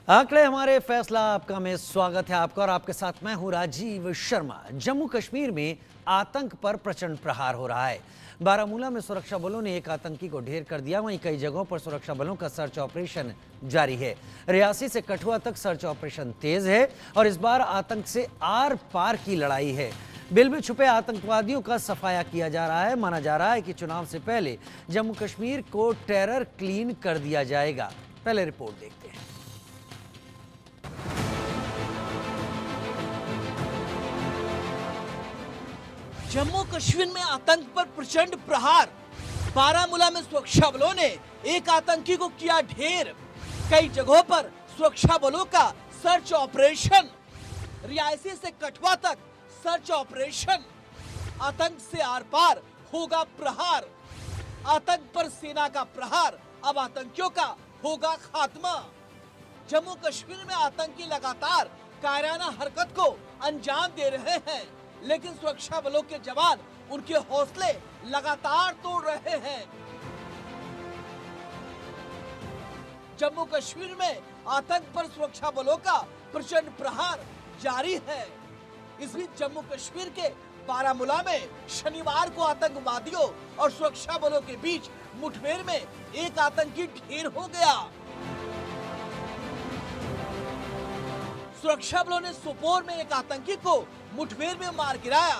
आंकड़े हमारे फैसला आपका में स्वागत है आपका और आपके साथ मैं हूं राजीव शर्मा। जम्मू कश्मीर में आतंक पर प्रचंड प्रहार हो रहा है। बारामूला में सुरक्षा बलों ने एक आतंकी को ढेर कर दिया, वहीं कई जगहों पर सुरक्षा बलों का सर्च ऑपरेशन जारी है। रियासी से कठुआ तक सर्च ऑपरेशन तेज है और इस बार आतंक से आर पार की लड़ाई है। बिल में छुपे आतंकवादियों का सफाया किया जा रहा है। माना जा रहा है कि चुनाव से पहले जम्मू कश्मीर को टेरर क्लीन कर दिया जाएगा। पहले रिपोर्ट देखते हैं। जम्मू कश्मीर में आतंक पर प्रचंड प्रहार। बारामूला में सुरक्षा बलों ने एक आतंकी को किया ढेर। कई जगहों पर सुरक्षा बलों का सर्च ऑपरेशन। रियासी से कठुआ तक सर्च ऑपरेशन। आतंक से आर पार होगा प्रहार। आतंक पर सेना का प्रहार, अब आतंकियों का होगा खात्मा। जम्मू कश्मीर में आतंकी लगातार कायराना हरकत को अंजाम दे रहे हैं, लेकिन सुरक्षा बलों के जवान उनके हौसले लगातार तोड़ रहे हैं। जम्मू कश्मीर में आतंक पर सुरक्षा बलों का प्रचंड प्रहार जारी है। इस बीच जम्मू कश्मीर के बारामूला में शनिवार को आतंकवादियों और सुरक्षा बलों के बीच मुठभेड़ में एक आतंकी ढेर हो गया। सुरक्षा बलों ने सोपोर में एक आतंकी को मुठभेड़ में मार गिराया।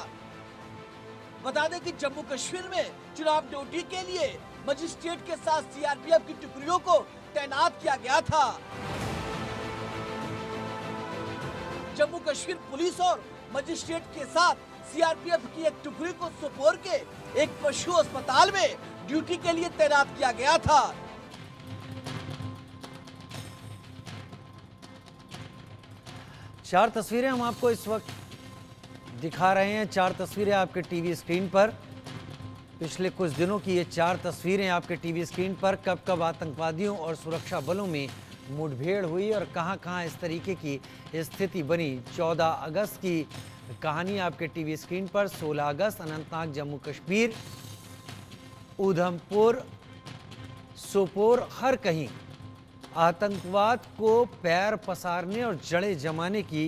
बता दें कि जम्मू कश्मीर में चुनाव ड्यूटी के लिए मजिस्ट्रेट के साथ सीआरपीएफ की टुकड़ियों को तैनात किया गया था। जम्मू कश्मीर पुलिस और मजिस्ट्रेट के साथ सीआरपीएफ की एक टुकड़ी को सोपोर के एक पशु अस्पताल में ड्यूटी के लिए तैनात किया गया था। चार तस्वीरें हम आपको इस वक्त दिखा रहे हैं। चार तस्वीरें आपके टीवी स्क्रीन पर। पिछले कुछ दिनों की ये चार तस्वीरें आपके टीवी स्क्रीन पर। कब कब आतंकवादियों और सुरक्षा बलों में मुठभेड़ हुई और कहां कहां इस तरीके की स्थिति बनी। 14 अगस्त की कहानी आपके टीवी स्क्रीन पर। 16 अगस्त अनंतनाग जम्मू कश्मीर, उधमपुर, सोपोर, हर कहीं आतंकवाद को पैर पसारने और जड़ें जमाने की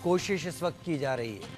कोशिश इस वक्त की जा रही है।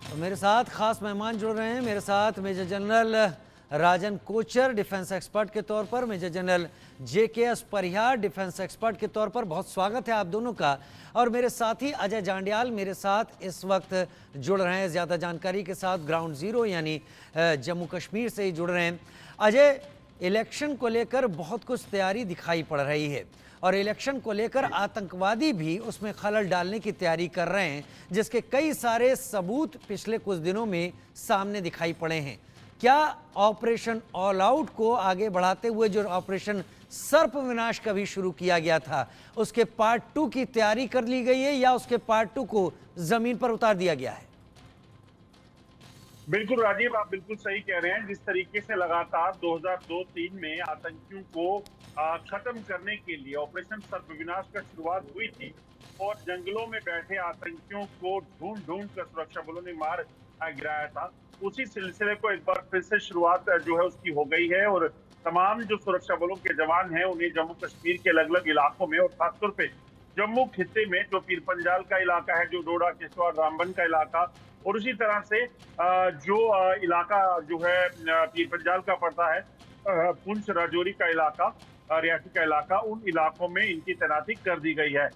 तो मेरे साथ खास मेहमान जुड़ रहे हैं। मेरे साथ मेजर जनरल राजन कोचर डिफेंस एक्सपर्ट के तौर पर, मेजर जनरल जेकेएस परिहार डिफेंस एक्सपर्ट के तौर पर। बहुत स्वागत है आप दोनों का। और मेरे साथी अजय जांडियाल मेरे साथ इस वक्त जुड़ रहे हैं ज़्यादा जानकारी के साथ, ग्राउंड ज़ीरो यानी जम्मू कश्मीर से ही जुड़ रहे हैं। अजय, इलेक्शन को लेकर बहुत कुछ तैयारी दिखाई पड़ रही है और इलेक्शन को लेकर आतंकवादी भी उसमें खलल डालने की तैयारी कर रहे हैं, जिसके कई सारे सबूत पिछले कुछ दिनों में सामने दिखाई पड़े हैं। क्या ऑपरेशन ऑल आउट को आगे बढ़ाते हुए जो ऑपरेशन सर्प विनाश का भी शुरू किया गया था, उसके पार्ट 2 की तैयारी कर ली गई है या उसके पार्ट 2 को जमीन पर उतार दिया गया है? बिल्कुल राजीव, आप बिल्कुल सही कह रहे हैं। जिस तरीके से लगातार 2002-03 में आतंकियों को खत्म करने के लिए ऑपरेशन सर्प विनाश का शुरुआत हुई थी और जंगलों में बैठे आतंकियों को ढूंढ ढूंढ कर सुरक्षा बलों ने मार गिराया था, उसी सिलसिले को एक बार फिर से शुरुआत जो है उसकी हो गई है। और तमाम जो सुरक्षा बलों के जवान हैं उन्हें जम्मू कश्मीर के अलग अलग इलाकों में और खासतौर पे जम्मू खित्ते में जो पीर पंजाल का इलाका है, जो डोडा किश्तवाड़ रामबन का इलाका, और उसी तरह से जो इलाका जो है पीर पंजाल का पड़ता है, पुंछ राजौरी का इलाका, रियासी का इलाका, उन इलाकों में इनकी तैनाती कर दी गई है।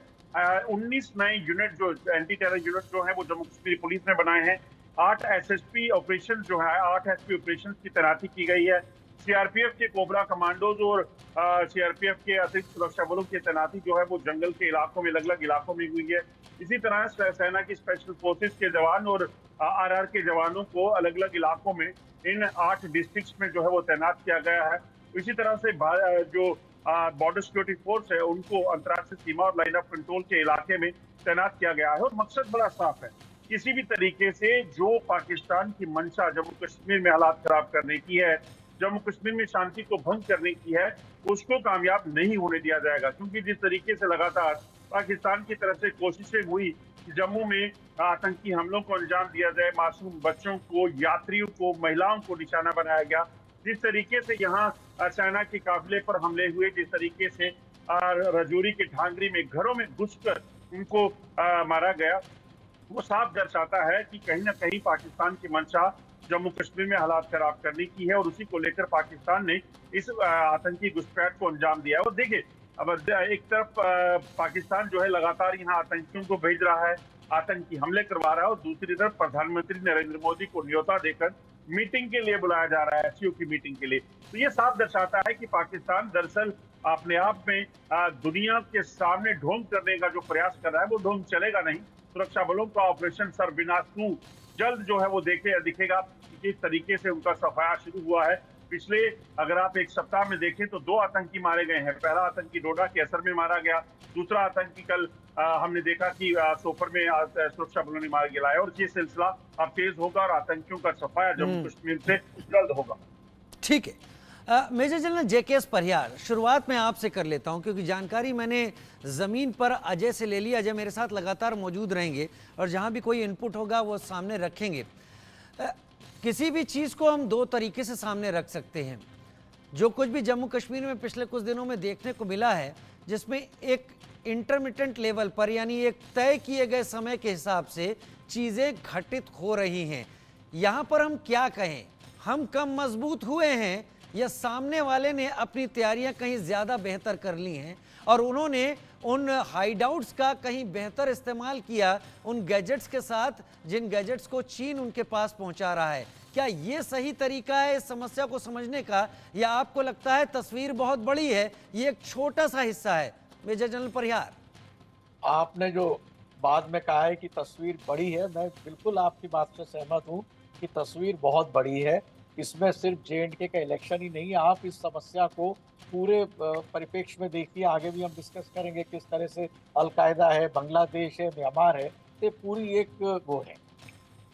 19 नए यूनिट जो एंटी टेरर यूनिट जो है वो जम्मू कश्मीर पुलिस ने बनाए हैं। 8 एसएसपी ऑपरेशन जो है, 8 एसपी ऑपरेशन की तैनाती की गई है। सीआरपीएफ के कोबरा कमांडोज और सीआरपीएफ के अतिरिक्त सुरक्षा बलों की तैनाती जो है वो जंगल के इलाकों में, अलग अलग इलाकों में हुई है। इसी तरह सेना की स्पेशल फोर्सेस के जवान और आरआर के जवानों को अलग अलग इलाकों में इन 8 डिस्ट्रिक्ट्स में जो है वो तैनात किया गया है। इसी तरह से जो बॉर्डर सिक्योरिटी फोर्स है उनको अंतर्राष्ट्रीय सीमा और लाइन ऑफ कंट्रोल के इलाके में तैनात किया गया है। और मकसद बड़ा साफ है, किसी भी तरीके से जो पाकिस्तान की मंशा जम्मू कश्मीर में हालात खराब करने की है, जम्मू कश्मीर में शांति को भंग करने की है, उसको कामयाब नहीं होने दिया जाएगा। क्योंकि जिस तरीके से लगातार पाकिस्तान की तरफ से कोशिशें हुई कि जम्मू में आतंकी हमलों को अंजाम दिया जाए, मासूम बच्चों को, यात्रियों को, महिलाओं को निशाना बनाया गया। जिस तरीके से यहाँ सेना के काफिले पर हमले हुए, जिस तरीके से रजौरी के ढांगरी में घरों में घुसकर उनको मारा गया, वो साफ दर्शाता है कि कहीं ना कहीं पाकिस्तान की मंशा जम्मू कश्मीर में हालात खराब करने की है और उसी को लेकर पाकिस्तान ने इस आतंकी घुसपैठ को अंजाम दिया है। और देखिए, अब एक तरफ पाकिस्तान जो है लगातार यहाँ आतंकियों को भेज रहा है, आतंकी हमले करवा रहा है, और दूसरी तरफ प्रधानमंत्री नरेंद्र मोदी को न्योता देकर मीटिंग के लिए बुलाया जा रहा है, एससीओ की मीटिंग के लिए। तो ये साफ दर्शाता है कि पाकिस्तान दरअसल अपने आप में दुनिया के सामने ढोंग करने का जो प्रयास कर रहा है, वो ढोंग चलेगा नहीं। सुरक्षा बलों का ऑपरेशन सर्वविनाश 2 जल्द जो है वो दिखेगा किस तरीके से उनका सफाया शुरू हुआ है। पिछले अगर आप एक सप्ताह में देखें तो 2 आतंकी मारे गए हैं। पहला आतंकी डोडा के असर में मारा गया, दूसरा आतंकी कल हमने देखा कि सोपर में सुरक्षा बलों ने मार गिराया, और ये सिलसिला अब तेज होगा और आतंकियों का सफाया जम्मू कश्मीर से जल्द होगा। ठीक है। मेजर जनरल जेके परिहार, शुरुआत में आपसे कर लेता हूं क्योंकि जानकारी मैंने ज़मीन पर अजय से ले ली। अजय मेरे साथ लगातार मौजूद रहेंगे और जहां भी कोई इनपुट होगा वो सामने रखेंगे। किसी भी चीज़ को हम 2 तरीके से सामने रख सकते हैं। जो कुछ भी जम्मू कश्मीर में पिछले कुछ दिनों में देखने को मिला है, जिसमें एक इंटरमिटेंट लेवल पर, यानी एक तय किए गए समय के हिसाब से चीज़ें घटित हो रही हैं। यहाँ पर हम क्या कहें, हम कम मजबूत हुए हैं या सामने वाले ने अपनी तैयारियां कहीं ज़्यादा बेहतर कर ली हैं और उन्होंने उन हाइडआउट्स का कहीं बेहतर इस्तेमाल किया उन गैजेट्स के साथ जिन गैजेट्स को चीन उनके पास पहुंचा रहा है। क्या ये सही तरीका है इस समस्या को समझने का, या आपको लगता है तस्वीर बहुत बड़ी है, ये एक छोटा सा हिस्सा है? मेजर जनरल परिहार, आपने जो बाद में कहा है कि तस्वीर बड़ी है, मैं बिल्कुल आपकी बात से सहमत हूँ कि तस्वीर बहुत बड़ी है। इसमें सिर्फ J&K का इलेक्शन ही नहीं है, आप इस समस्या को पूरे परिप्रेक्ष्य में देखिए। आगे भी हम डिस्कस करेंगे किस तरह से अलकायदा है, बांग्लादेश है, म्यांमार है, ये पूरी एक वो है।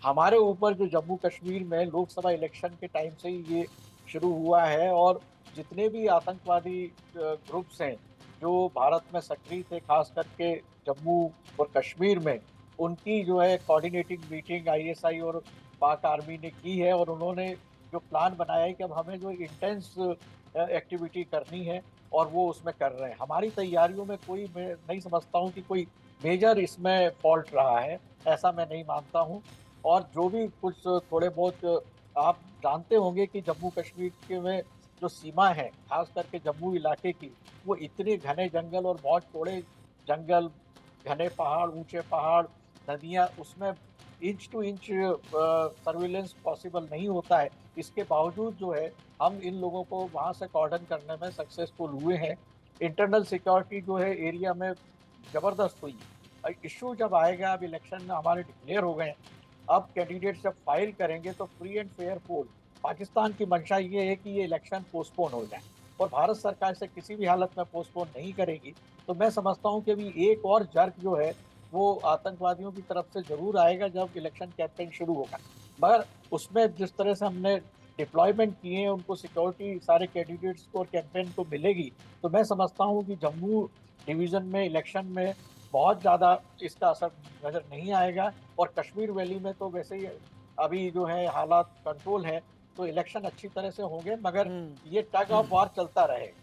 हमारे ऊपर जो जम्मू कश्मीर में लोकसभा इलेक्शन के टाइम से ही ये शुरू हुआ है, और जितने भी आतंकवादी ग्रुप्स हैं जो भारत में सक्रिय थे, खास करके जम्मू और कश्मीर में, उनकी जो है कोऑर्डिनेटिंग मीटिंग ISI और पाक आर्मी ने की है, और उन्होंने जो प्लान बनाया है कि अब हमें जो इंटेंस एक्टिविटी करनी है, और वो उसमें कर रहे हैं। हमारी तैयारियों में कोई, मैं नहीं समझता हूँ कि कोई मेजर इसमें फॉल्ट रहा है, ऐसा मैं नहीं मानता हूँ। और जो भी कुछ थोड़े बहुत आप जानते होंगे कि जम्मू कश्मीर के में जो सीमा है, खास करके जम्मू इलाके की, वो इतने घने जंगल और बहुत थोड़े जंगल, घने पहाड़, ऊंचे पहाड़, नदियाँ, उसमें inch to inch surveillance possible नहीं होता है। इसके बावजूद जो है हम इन लोगों को वहाँ से कॉर्डन करने में सक्सेसफुल हुए हैं। इंटरनल सिक्योरिटी जो है एरिया में ज़बरदस्त हुई। इशू जब आएगा, अब इलेक्शन हमारे डिक्लेयर हो गए हैं, अब कैंडिडेट जब फाइल करेंगे तो फ्री एंड फेयर पोल, पाकिस्तान की मंशा ये है कि ये इलेक्शन पोस्टपोन हो जाए, और भारत सरकार इसे किसी भी हालत में पोस्टपोन नहीं करेगी। तो मैं समझता हूँ कि अभी एक और जर्क जो है वो आतंकवादियों की तरफ से जरूर आएगा जब इलेक्शन कैंपेन शुरू होगा। मगर उसमें जिस तरह से हमने डिप्लॉयमेंट किए हैं, उनको सिक्योरिटी सारे कैंडिडेट्स को और कैंपेन को मिलेगी, तो मैं समझता हूँ कि जम्मू डिवीज़न में इलेक्शन में बहुत ज़्यादा इसका असर नज़र नहीं आएगा। और कश्मीर वैली में तो वैसे ही अभी जो है हालात कंट्रोल है, तो इलेक्शन अच्छी तरह से होंगे, मगर ये टग ऑफ वॉर चलता रहेगा।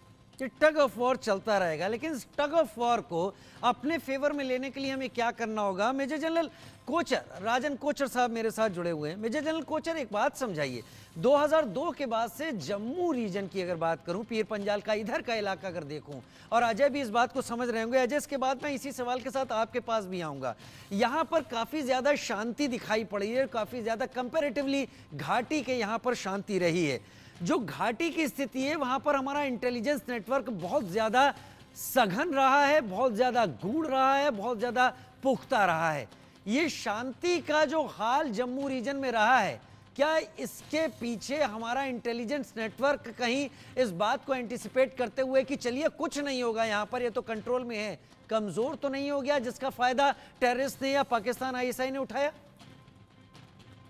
टग ऑफ वॉर चलता रहेगा, लेकिन इस टग ऑफ वॉर को अपने फेवर में लेने के लिए हमें क्या करना होगा? मेजर जनरल कोचर, राजन कोचर साहब मेरे साथ जुड़े हुए हैं। मेजर जनरल कोचर, एक बात समझाइए, 2002 के बाद से जम्मू रीजन की अगर बात करूं, पीर पंजाल का इधर का इलाका अगर देखूं, और अजय भी इस बात को समझ रहे होंगे, अजय इसके बाद मैं इसी सवाल के साथ आपके पास भी आऊंगा, यहां पर काफी ज्यादा शांति दिखाई पड़ी है, काफी ज्यादा कंपेरेटिवली घाटी के यहां पर शांति रही है। जो घाटी की स्थिति है वहां पर हमारा इंटेलिजेंस नेटवर्क बहुत ज्यादा सघन रहा है, बहुत ज्यादा गूढ़ रहा है, बहुत ज्यादा पुख्ता रहा है। ये शांति का जो हाल जम्मू रीजन में रहा है, क्या इसके पीछे हमारा इंटेलिजेंस नेटवर्क कहीं इस बात को एंटिसिपेट करते हुए कि चलिए कुछ नहीं होगा यहाँ पर, ये तो कंट्रोल में है, कमजोर तो नहीं हो गया, जिसका फायदा टेररिस्ट ने या पाकिस्तान ISI ने उठाया?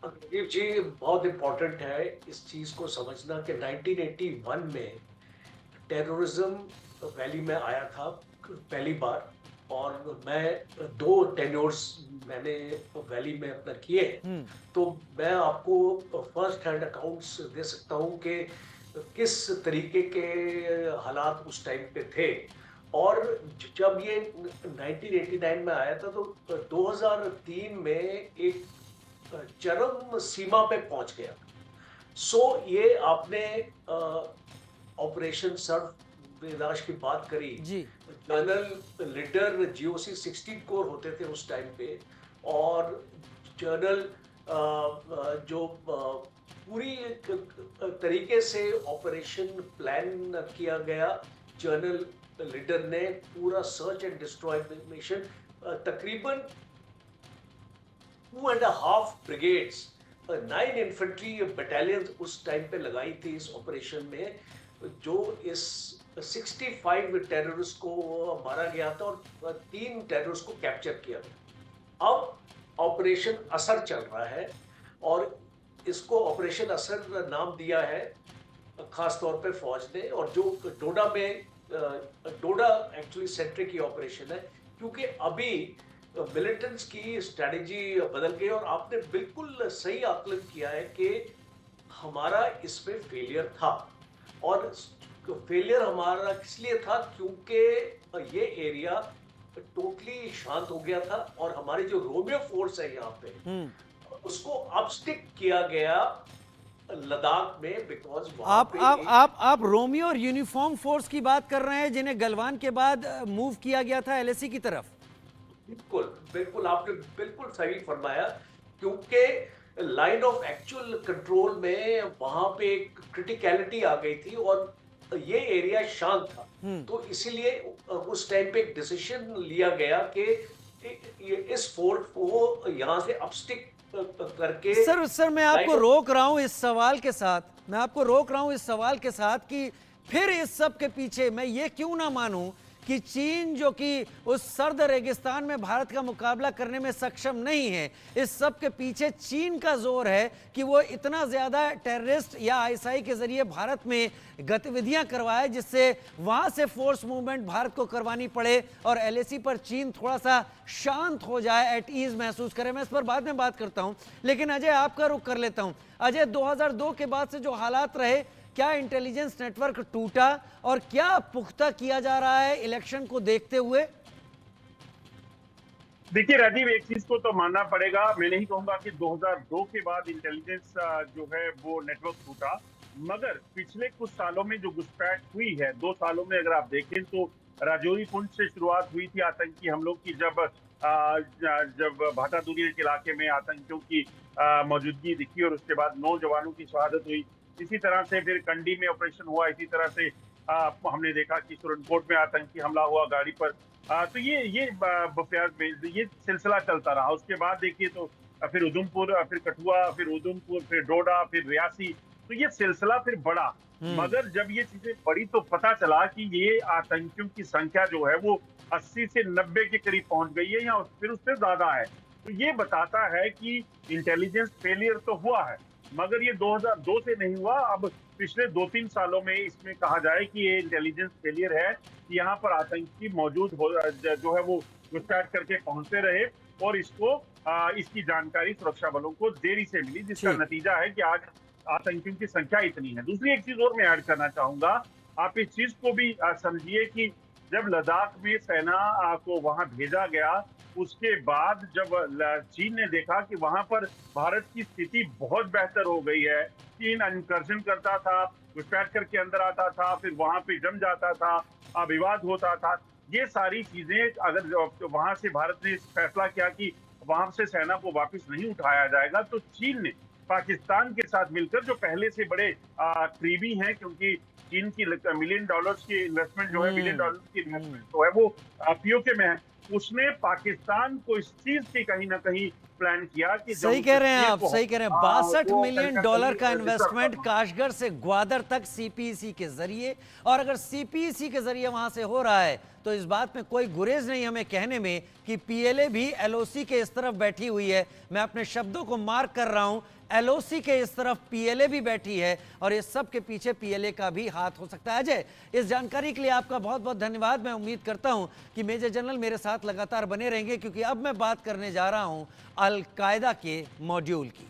राजीव जी, बहुत इम्पोर्टेंट है इस चीज़ को समझना कि 1981 में टेररिज्म वैली में आया था पहली बार, और मैं 2 टेन्योर्स मैंने वैली में अपना किए, तो मैं आपको फर्स्ट हैंड अकाउंट्स दे सकता हूं कि किस तरीके के हालात उस टाइम पे थे। और जब ये 1989 में आया था तो 2003 में एक चरम सीमा पे पहुंच गया। सो ये आपने ऑपरेशन सर्व विनाश की बात करी जी। जनरल लीडर जीओसी 16 कोर होते थे उस टाइम पे, और जनरल जो पूरी तरीके से ऑपरेशन प्लान किया गया, जनरल लीडर ने पूरा सर्च एंड डिस्ट्रॉय मिशन तकरीबन 2.5 ब्रिगेड्स 9 इन्फेंट्री बटालियन उस टाइम पे लगाई थी इस ऑपरेशन में, जो इस 65 टेररिस्ट को मारा गया था और 3 टेररिस्ट को कैप्चर किया गया। अब ऑपरेशन असर चल रहा है और इसको ऑपरेशन असर नाम दिया है खास तौर पे फौज ने, और जो डोडा में डोडा एक्चुअली सेंटर की ऑपरेशन है, क्योंकि अभी मिलिटेंट्स की स्ट्रेटजी बदल गई। और आपने बिल्कुल सही आकलन किया है कि हमारा इसमें फेलियर था, और फेलियर हमारा इसलिए था क्योंकि ये एरिया टोटली शांत हो गया था और हमारी जो रोमियो फोर्स है यहाँ पे उसको अपस्टिक किया गया लद्दाख में, बिकॉज आप रोमियो और यूनिफॉर्म फोर्स की बात कर रहे हैं जिन्हें गलवान के बाद मूव किया गया था एलएसी की तरफ। बिल्कुल बिल्कुल, आपने बिल्कुल सही फरमाया, क्योंकि लाइन ऑफ एक्चुअल कंट्रोल में वहां पे एक क्रिटिकलिटी आ गई थी और ये एरिया शांत था, तो इसीलिए उस टाइम पे एक डिसीजन लिया गया कि इस फोर्ट को यहाँ से अपस्टिक करके। सर मैं आपको रोक रहा हूं इस सवाल के साथ, मैं आपको रोक रहा हूं इस सवाल के साथ कि फिर इस सब के पीछे मैं ये क्यों ना मानूं कि चीन जो कि उस सर्द रेगिस्तान में भारत का मुकाबला करने में सक्षम नहीं है, इस सब के पीछे चीन का जोर है कि वो इतना ज्यादा टेररिस्ट या आईएसआई के जरिए भारत में गतिविधियां करवाए जिससे वहां से फोर्स मूवमेंट भारत को करवानी पड़े और एलएसी पर चीन थोड़ा सा शांत हो जाए, एट ईज महसूस करे। मैं इस पर बाद में बात करता हूं, लेकिन अजय आपका रुख कर लेता हूं। अजय, 2002 के बाद से जो हालात रहे, क्या इंटेलिजेंस नेटवर्क टूटा और क्या पुख्ता किया जा रहा है इलेक्शन को देखते हुए? देखिए राजीव, एक चीज को तो मानना पड़ेगा, मैं नहीं कहूंगा कि 2002 के बाद इंटेलिजेंस जो है वो नेटवर्क टूटा, मगर पिछले कुछ सालों में जो घुसपैठ हुई है, 2 सालों में अगर आप देखें तो राजौरी पुंछ से शुरुआत हुई थी आतंकी हमलों की, जब भाटा दुनिया के इलाके में आतंकियों की मौजूदगी दिखी और उसके बाद 9 जवानों की शहादत हुई। इसी तरह से फिर कंडी में ऑपरेशन हुआ, इसी तरह से हमने देखा कि सुरनकोट में आतंकी हमला हुआ गाड़ी पर। तो ये बफ्याज में ये सिलसिला चलता रहा। उसके बाद देखिए तो फिर उधमपुर, फिर कठुआ, फिर उधमपुर, फिर डोडा, फिर रियासी, तो ये सिलसिला फिर बढ़ा। मगर जब ये चीजें बढ़ी तो पता चला कि ये आतंकियों की संख्या जो है वो 80 से 90 के करीब पहुंच गई है या फिर उससे ज्यादा है। तो ये बताता है कि इंटेलिजेंस फेलियर तो हुआ है, मगर ये 2002 से नहीं हुआ। अब पिछले 2-3 सालों में इसमें कहा जाए कि ये इंटेलिजेंस फेलियर है कि यहाँ पर आतंकी मौजूद हो जो है वो घुसपैठ करके पहुंचते रहे और इसकी जानकारी सुरक्षा बलों को देरी से मिली, जिसका नतीजा है कि आज आतंकियों की संख्या इतनी है। दूसरी एक चीज और मैं ऐड करना चाहूंगा, आप इस चीज को भी समझिए कि जब लद्दाख में सेना को वहां भेजा गया, उसके बाद जब चीन ने देखा कि वहां पर भारत की स्थिति बहुत बेहतर हो गई है, चीन इनकर्जन करता था, घुसपैठ करके अंदर आता था, फिर वहां पे जम जाता था, विवाद होता था, ये सारी चीजें अगर वहां से भारत ने फैसला किया कि वहां से सेना को वापस नहीं उठाया जाएगा, तो चीन ने पाकिस्तान के साथ मिलकर, जो पहले से बड़े करीबी हैं, क्योंकि चीन की $1 मिलियन की इन्वेस्टमेंट जो है, $1 मिलियन की इन्वेस्टमेंट जो है वो पीओके में है, उसने पाकिस्तान को इस चीज की कहीं ना कहीं प्लान किया कि सही कह रहे हैं आप, सही कह रहे हैं। $62 मिलियन का इन्वेस्टमेंट काशगढ़ से ग्वादर तक सीपीईसी के जरिए, और अगर सीपीईसी के जरिए वहां से हो रहा है तो इस बात में कोई गुरेज नहीं हमें कहने में कि पीएलए भी एलओसी के इस तरफ बैठी हुई है। मैं अपने शब्दों को मार्क कर रहा हूं, एलओसी के इस तरफ पीएलए भी बैठी है और इस सब के पीछे पीएलए का भी हाथ हो सकता है। अजय, इस जानकारी के लिए आपका बहुत बहुत धन्यवाद। मैं उम्मीद करता हूं कि मेजर जनरल मेरे साथ लगातार बने रहेंगे, क्योंकि अब मैं बात करने जा रहा हूं अल कायदा के मॉड्यूल की।